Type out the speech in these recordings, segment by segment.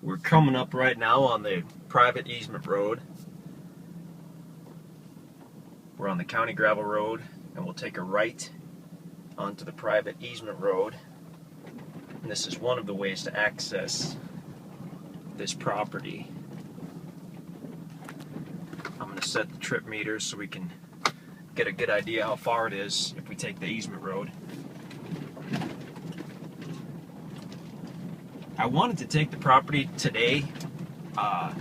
We're coming up right now on the private easement road. We're on the county gravel road, and we'll take a right onto the private easement road. And this is one of the ways to access this property. I'm going to set the trip meters so we can get a good idea how far it is if we take the easement road. I wanted to take the property today. I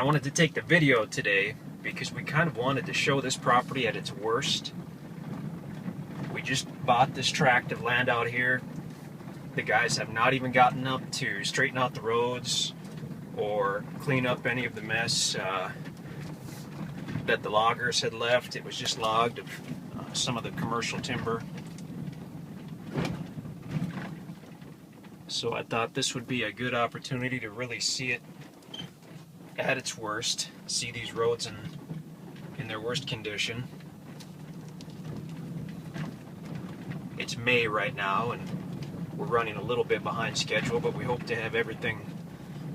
wanted to take the video today because we kind of wanted to show this property at its worst. We just bought this tract of land out here. The guys have not even gotten up to straighten out the roads or clean up any of the mess that the loggers had left. It was just logged of some of the commercial timber. So I thought this would be a good opportunity to really see it at its worst, see these roads in their worst condition. It's May right now, and we're running a little bit behind schedule, but we hope to have everything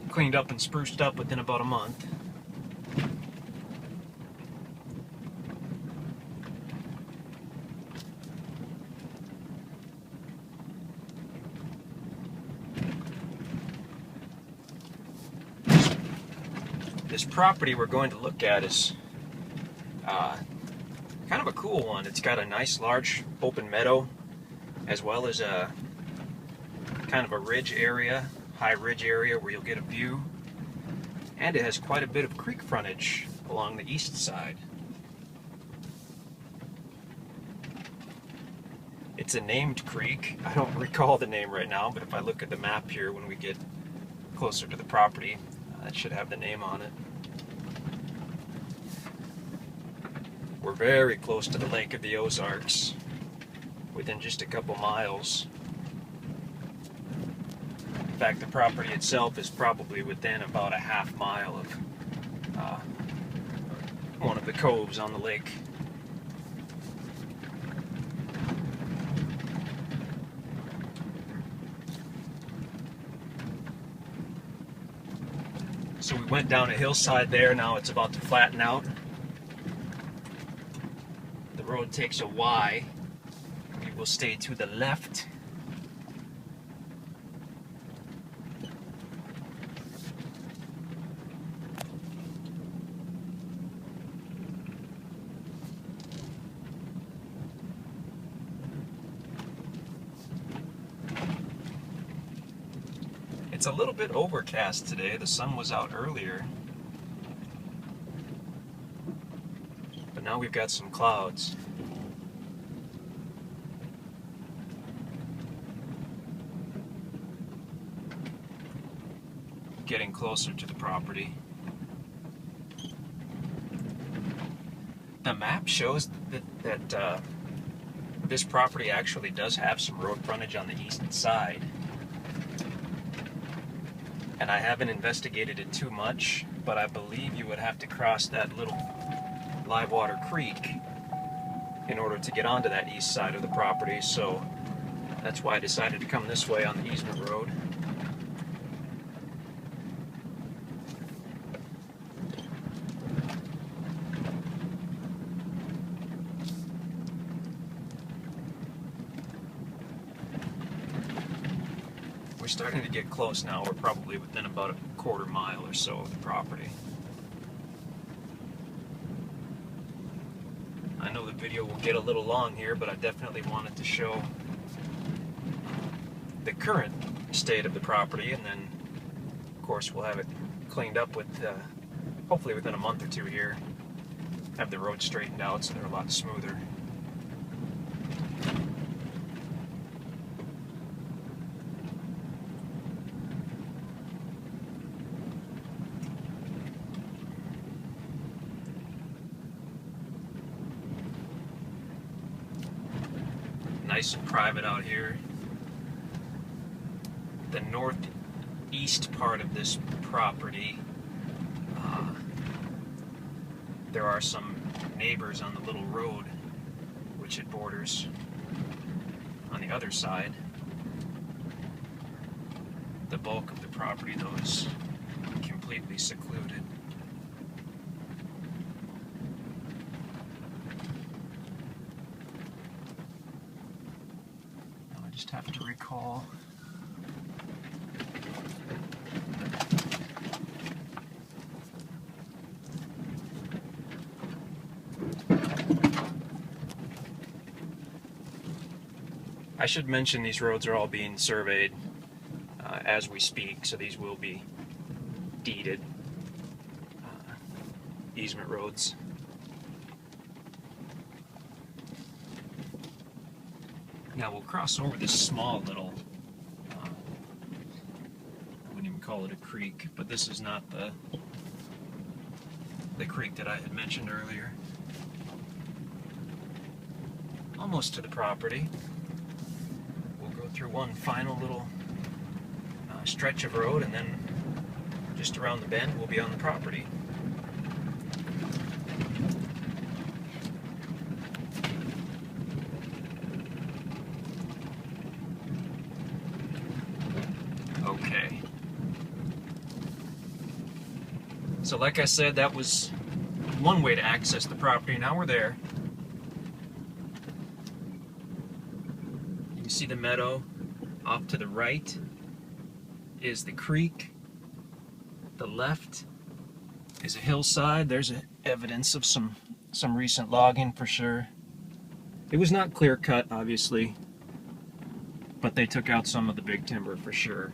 cleaned up and spruced up within about a month. This property we're going to look at is kind of a cool one. It's got a nice large open meadow, as well as a kind of a ridge area, high ridge area where you'll get a view, and it has quite a bit of creek frontage along the east side. It's a named creek. I don't recall the name right now, but if I look at the map here when we get closer to the property, that should have the name on it. We're very close to the Lake of the Ozarks, within just a couple miles. In fact, the property itself is probably within about a half mile of one of the coves on the lake. So we went down a hillside there, now it's about to flatten out. The road takes a Y. We will stay to the left. It's a little bit overcast today. The sun was out earlier, but now we've got some clouds. Getting closer to the property. The map shows that this property actually does have some road frontage on the east side. And I haven't investigated it too much, but I believe you would have to cross that little live water creek in order to get onto that east side of the property, so that's why I decided to come this way on the easement road. We're starting to get close now. We're probably within about a quarter mile or so of the property. I know the video will get a little long here, but I definitely wanted to show the current state of the property, and then of course we'll have it cleaned up with hopefully within a month or two here. Have the roads straightened out so they're a lot smoother. Nice and private out here. The northeast part of this property, there are some neighbors on the little road which it borders on the other side. The bulk of the property, though, is completely secluded. Now I just have to recall. I should mention these roads are all being surveyed as we speak, so these will be deeded easement roads. Now we'll cross over this small little, I wouldn't even call it a creek, but this is not the creek that I had mentioned earlier. Almost to the property. We'll go through one final little stretch of road, and then just around the bend we'll be on the property. Okay. So like I said, that was one way to access the property. Now we're there. You can see the meadow. Off to the right is the creek. The left is a hillside. There's evidence of some recent logging for sure. It was not clear cut, obviously, but they took out some of the big timber for sure.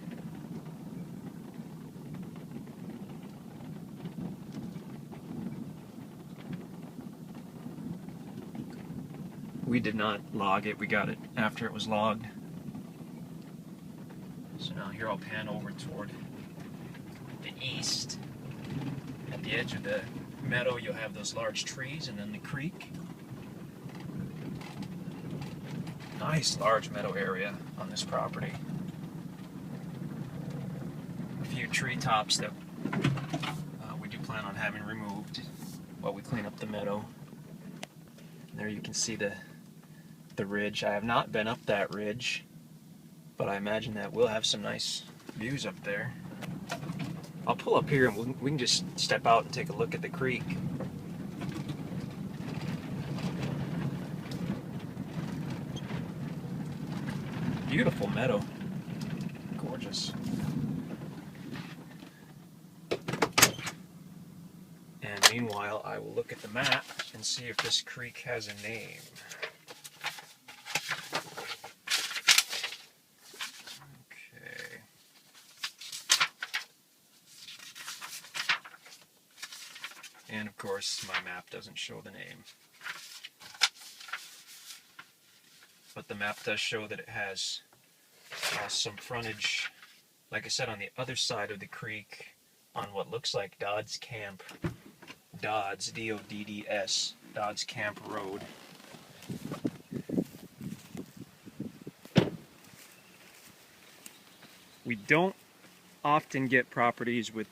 We did not log it, we got it after it was logged. So now here I'll pan over toward the east. At the edge of the meadow you'll have those large trees and then the creek. Nice large meadow area on this property. A few tree tops that we do plan on having removed while we clean up the meadow. There you can see the ridge. I have not been up that ridge, but I imagine that we'll have some nice views up there. I'll pull up here and we can just step out and take a look at the creek. Beautiful meadow. Gorgeous. And meanwhile, I will look at the map and see if this creek has a name. Okay. And of course, my map doesn't show the name. But the map does show that it has some frontage, like I said, on the other side of the creek on what looks like Dodds Camp. Dodds, D-O-D-D-S, Dodds Camp Road. We don't often get properties with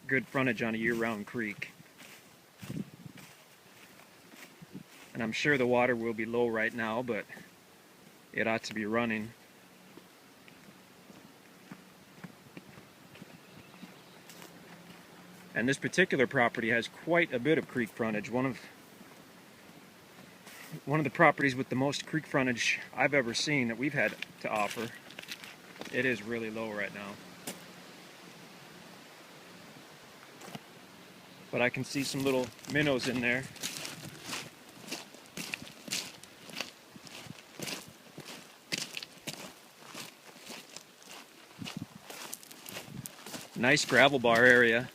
good frontage on a year-round creek. And I'm sure the water will be low right now, but it ought to be running. And this particular property has quite a bit of creek frontage. One of the properties with the most creek frontage I've ever seen that we've had to offer. It is really low right now. But I can see some little minnows in there. Nice gravel bar area.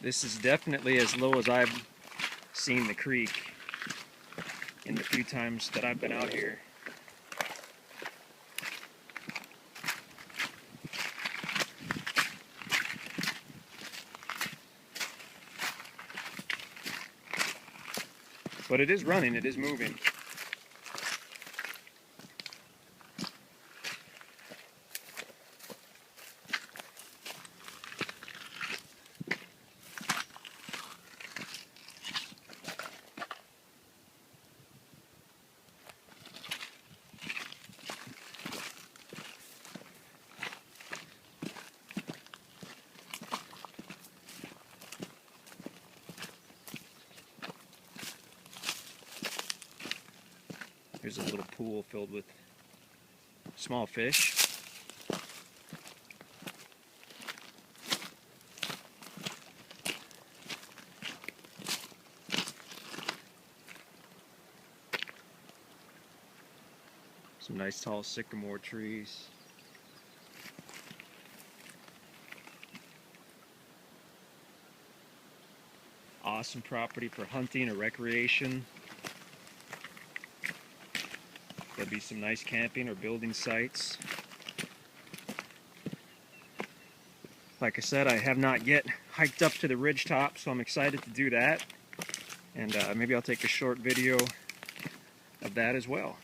This is definitely as low as I've seen the creek in the few times that I've been out here. But it is running, it is moving. There's a little pool filled with small fish. Some nice tall sycamore trees. Awesome property for hunting or recreation. There'll be some nice camping or building sites. Like I said, I have not yet hiked up to the ridge top, so I'm excited to do that. And maybe I'll take a short video of that as well.